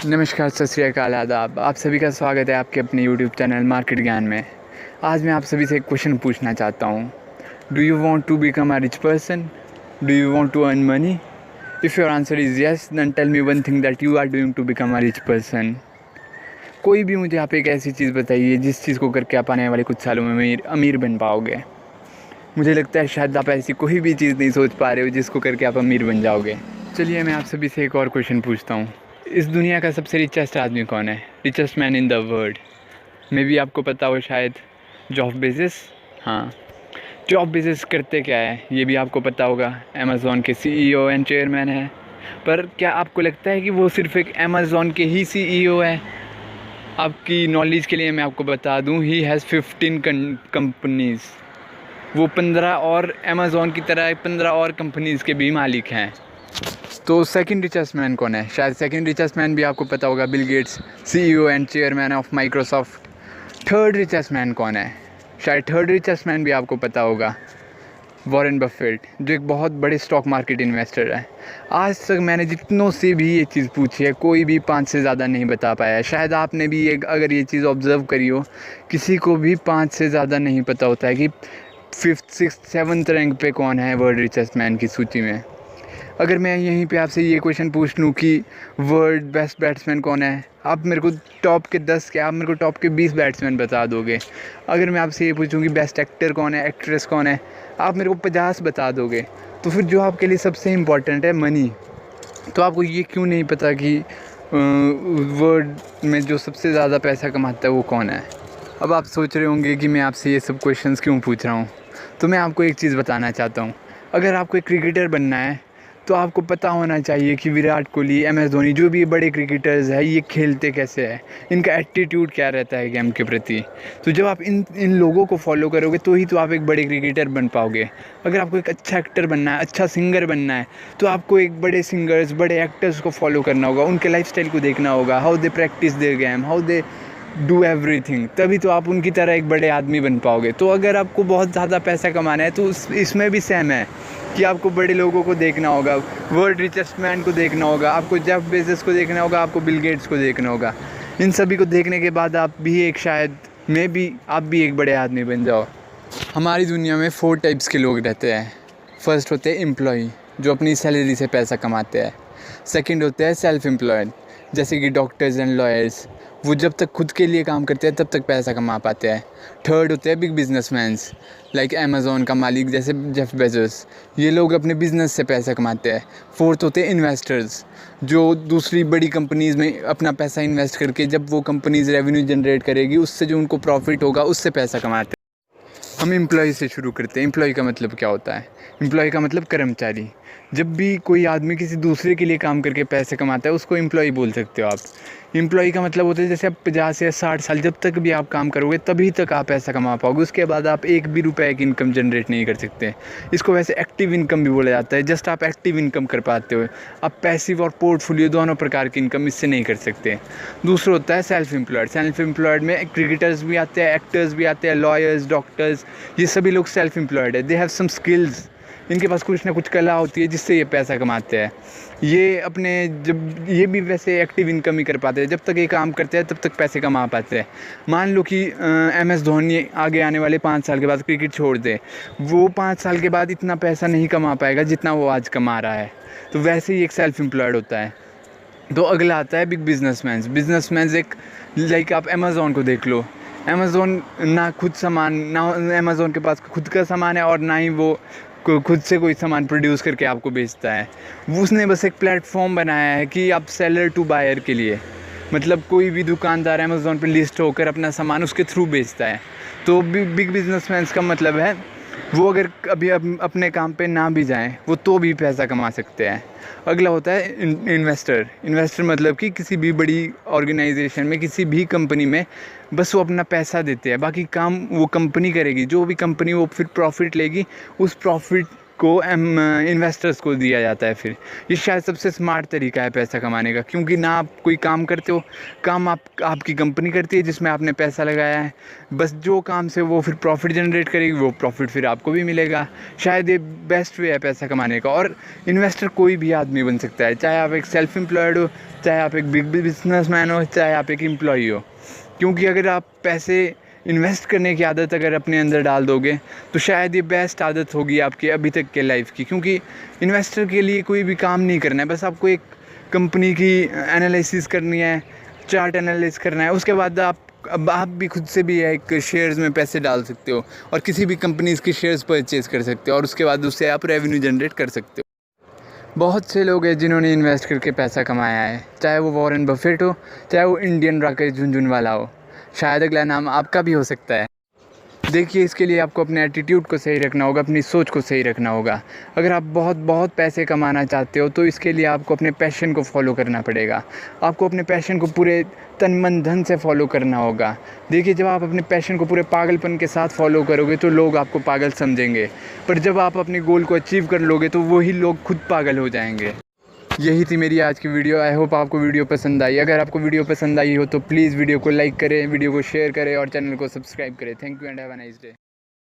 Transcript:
नमस्कार, सत श्री अकाल, आदाब। आप सभी का स्वागत है आपके अपने यूट्यूब चैनल मार्केट ज्ञान में। आज मैं आप सभी से एक क्वेश्चन पूछना चाहता हूँ। Do you want to become a rich person? Do you want to earn money? If your answer is yes, then tell me one thing that you are doing to become a rich person. कोई भी मुझे आप एक ऐसी चीज़ बताइए जिस चीज़ को करके आप आने वाले कुछ सालों में अमीर बन पाओगे। मुझे लगता है शायद आप ऐसी कोई भी चीज़ नहीं सोच पा रहे हो जिसको करके आप अमीर बन जाओगे। चलिए मैं आप सभी से एक और क्वेश्चन पूछता हूँ। इस दुनिया का सबसे रिचेस्ट आदमी कौन है? Richest man in the world. May be आपको पता हो शायद, जॉफ बेजोस। हाँ, जॉफ बेजोस करते क्या है ये भी आपको पता होगा। अमेज़ॉन के सीईओ एंड चेयरमैन है। पर क्या आपको लगता है कि वो सिर्फ एक अमेज़ॉन के ही सीईओ है? आपकी नॉलेज के लिए मैं आपको बता दूं, ही हैज़ 15 कंपनीज़। वो 15 और अमेज़ॉन की तरह 15 और कंपनीज़ के भी मालिक हैं। तो सेकंड रिचेस्ट मैन कौन है? शायद सेकंड रिचेस्ट मैन भी आपको पता होगा, Bill Gates, CEO and chairman of Microsoft. Third richest man कौन है? शायद थर्ड रिचेस्ट मैन भी आपको पता होगा, वॉरेन बफेट, जो एक बहुत बड़े स्टॉक मार्केट इन्वेस्टर है। आज तक मैंने जितनों से भी ये चीज़ पूछी है, कोई भी 5 से ज़्यादा नहीं बता पाया है। शायद आपने भी अगर ये चीज़ ऑब्ज़र्व करी हो, किसी को भी 5 से ज़्यादा नहीं पता होता है कि 5th 6th 7th रैंक पे कौन है वर्ल्ड रिचेस्ट मैन की सूची में। अगर मैं यहीं पे आपसे ये क्वेश्चन पूछ लूँ कि वर्ल्ड बेस्ट बैट्समैन कौन है, आप मेरे को टॉप के 10 क्या, आप मेरे को टॉप के 20 बैट्समैन बता दोगे। अगर मैं आपसे ये पूछूँ कि बेस्ट एक्टर कौन है, एक्ट्रेस कौन है, आप मेरे को 50 बता दोगे। तो फिर जो आपके लिए सबसे इम्पॉर्टेंट है, मनी, तो आपको ये क्यों नहीं पता कि वर्ल्ड में जो सबसे ज़्यादा पैसा कमाता है वो कौन है? अब आप सोच रहे होंगे कि मैं आपसे ये सब क्वेश्चंस क्यों पूछ रहा हूँ। तो मैं आपको एक चीज़ बताना चाहता हूँ। अगर आपको एक क्रिकेटर बनना है तो आपको पता होना चाहिए कि विराट कोहली, एम एस धोनी, जो भी बड़े क्रिकेटर्स हैं, ये खेलते कैसे हैं, इनका एटीट्यूड क्या रहता है गेम के प्रति। तो जब आप इन लोगों को फॉलो करोगे तो ही तो आप एक बड़े क्रिकेटर बन पाओगे। अगर आपको एक अच्छा एक्टर बनना है, अच्छा सिंगर बनना है, तो आपको एक बड़े सिंगर्स, बड़े एक्टर्स को फॉलो करना होगा, उनके लाइफस्टाइल को देखना होगा, how they practice their game, how they do everything. तभी तो आप उनकी तरह एक बड़े आदमी बन पाओगे। तो अगर आपको बहुत ज़्यादा पैसा कमाना है तो इसमें भी सेम है कि आपको बड़े लोगों को देखना होगा, वर्ल्ड रिचेस्ट मैन को देखना होगा, आपको जेफ बेजोस को देखना होगा, आपको बिल गेट्स को देखना होगा। इन सभी को देखने के बाद आप भी एक, शायद मैं भी, आप भी एक बड़े आदमी बन जाओ। हमारी दुनिया में 4 टाइप्स के लोग रहते हैं। फर्स्ट होते हैं एम्प्लॉई, जो अपनी सैलरी से पैसा कमाते हैं। सेकंड होते हैं सेल्फ एम्प्लॉयड, जैसे कि डॉक्टर्स एंड लॉयर्स, वो जब तक खुद के लिए काम करते हैं तब तक पैसा कमा पाते हैं। थर्ड होते हैं बिग बिजनेसमैन्स, लाइक अमेज़ॉन का मालिक जैसे जेफ बेजोस, ये लोग अपने बिजनेस से पैसा कमाते हैं। फोर्थ होते हैं इन्वेस्टर्स, जो दूसरी बड़ी कंपनीज़ में अपना पैसा इन्वेस्ट करके जब वो कंपनीज़ रेवेन्यू जनरेट करेगी, उससे जो उनको प्रॉफिट होगा उससे पैसा कमाते हैं। हम एम्प्लॉय से शुरू करते हैं। एम्प्लॉय का मतलब क्या होता है? एम्प्लॉय का मतलब कर्मचारी। जब भी कोई आदमी किसी दूसरे के लिए काम करके पैसे कमाता है, उसको एम्प्लॉय बोल सकते हो आप। एम्प्लॉय का मतलब होता है जैसे आप 50 या 60 साल जब तक भी आप काम करोगे तभी तक आप पैसा कमा पाओगे, उसके बाद आप एक भी रुपए की इनकम जनरेट नहीं कर सकते। इसको वैसे एक्टिव इनकम भी बोला जाता है। जस्ट आप एक्टिव इनकम कर पाते हो, आप पैसिव और पोर्टफोलियो दोनों प्रकार की इनकम इससे नहीं कर सकते। दूसरा होता है सेल्फ एम्प्लॉयड। सेल्फ एम्प्लॉयड में क्रिकेटर्स भी आते हैं, एक्टर्स भी आते हैं, लॉयर्स, डॉक्टर्स, ये सभी लोग सेल्फ एम्प्लॉयड है। दे हैव सम स्किल्स, इनके पास कुछ ना कुछ कला होती है जिससे ये पैसा कमाते हैं। ये अपने जब ये भी वैसे एक्टिव इनकम ही कर पाते हैं, जब तक ये काम करते हैं तब तक पैसे कमा पाते हैं। मान लो कि एम एस धोनी आगे आने वाले 5 साल के बाद क्रिकेट छोड़ दे, वो 5 साल के बाद इतना पैसा नहीं कमा पाएगा जितना वो आज कमा रहा है। तो वैसे ही एक सेल्फ एम्प्लॉयड होता है। तो अगला आता है बिग बिजनेसमैन्स। बिजनेसमैन्स एक, लाइक आप अमेज़ॉन को देख लो। अमेज़ॉन ना खुद सामान, ना अमेज़ॉन के पास खुद का सामान है और ना ही वो खुद से कोई सामान प्रोड्यूस करके आपको बेचता है। वो उसने बस एक प्लेटफॉर्म बनाया है कि आप सेलर टू बायर के लिए, मतलब कोई भी दुकानदार अमेज़ॉन पे लिस्ट होकर अपना सामान उसके थ्रू बेचता है। तो बिग बिजनेसमैन्स का मतलब है वो अगर अभी अपने काम पे ना भी जाएं वो तो भी पैसा कमा सकते हैं। अगला होता है इन्वेस्टर। इन्वेस्टर मतलब कि किसी भी बड़ी ऑर्गेनाइजेशन में, किसी भी कंपनी में बस वो अपना पैसा देते हैं, बाकी काम वो कंपनी करेगी। जो भी कंपनी वो फिर प्रॉफिट लेगी, उस प्रॉफिट को इन्वेस्टर्स को दिया जाता है। फिर ये शायद सबसे स्मार्ट तरीका है पैसा कमाने का, क्योंकि ना आप कोई काम करते हो, काम आपकी कंपनी करती है जिसमें आपने पैसा लगाया है, बस जो काम से वो फिर प्रॉफिट जनरेट करेगी, वो प्रॉफिट फिर आपको भी मिलेगा। शायद ये बेस्ट वे है पैसा कमाने का। और इन्वेस्टर कोई भी आदमी बन सकता है, चाहे आप एक सेल्फ एम्प्लॉयड हो, चाहे आप एक बिग बिजनेसमैन हो, चाहे आप एक एम्प्लॉई हो। क्योंकि अगर आप पैसे इन्वेस्ट करने की आदत अगर अपने अंदर डाल दोगे तो शायद ये बेस्ट आदत होगी आपकी अभी तक के लाइफ की। क्योंकि इन्वेस्टर के लिए कोई भी काम नहीं करना है, बस आपको एक कंपनी की एनालिसिस करनी है, चार्ट एनालिसिस करना है। उसके बाद आप भी खुद से भी एक शेयर्स में पैसे डाल सकते हो और किसी भी कंपनीज़ के शेयर्स परचेज कर सकते हो, और उसके बाद उससे आप रेवेन्यू जनरेट कर सकते हो। बहुत से लोग हैं जिन्होंने इन्वेस्ट करके पैसा कमाया है, चाहे वो वॉरेन बफेट हो, चाहे वो इंडियन राकेश झुनझुनवाला हो। शायद अगला नाम आपका भी हो सकता है। देखिए, इसके लिए आपको अपने एटीट्यूड को सही रखना होगा, अपनी सोच को सही रखना होगा। अगर आप बहुत बहुत पैसे कमाना चाहते हो तो इसके लिए आपको अपने पैशन को फॉलो करना पड़ेगा। आपको अपने पैशन को पूरे तन मन धन से फॉलो करना होगा। देखिए, जब आप अपने पैशन को पूरे पागलपन के साथ फॉलो करोगे तो लोग आपको पागल समझेंगे, पर जब आप अपने गोल को अचीव कर लोगे तो वही लोग खुद पागल हो जाएंगे। यही थी मेरी आज की वीडियो। आई होप आपको वीडियो पसंद आई। अगर आपको वीडियो पसंद आई हो तो प्लीज़ वीडियो को लाइक करें, वीडियो को शेयर करें और चैनल को सब्सक्राइब करें। Thank you and have a nice day.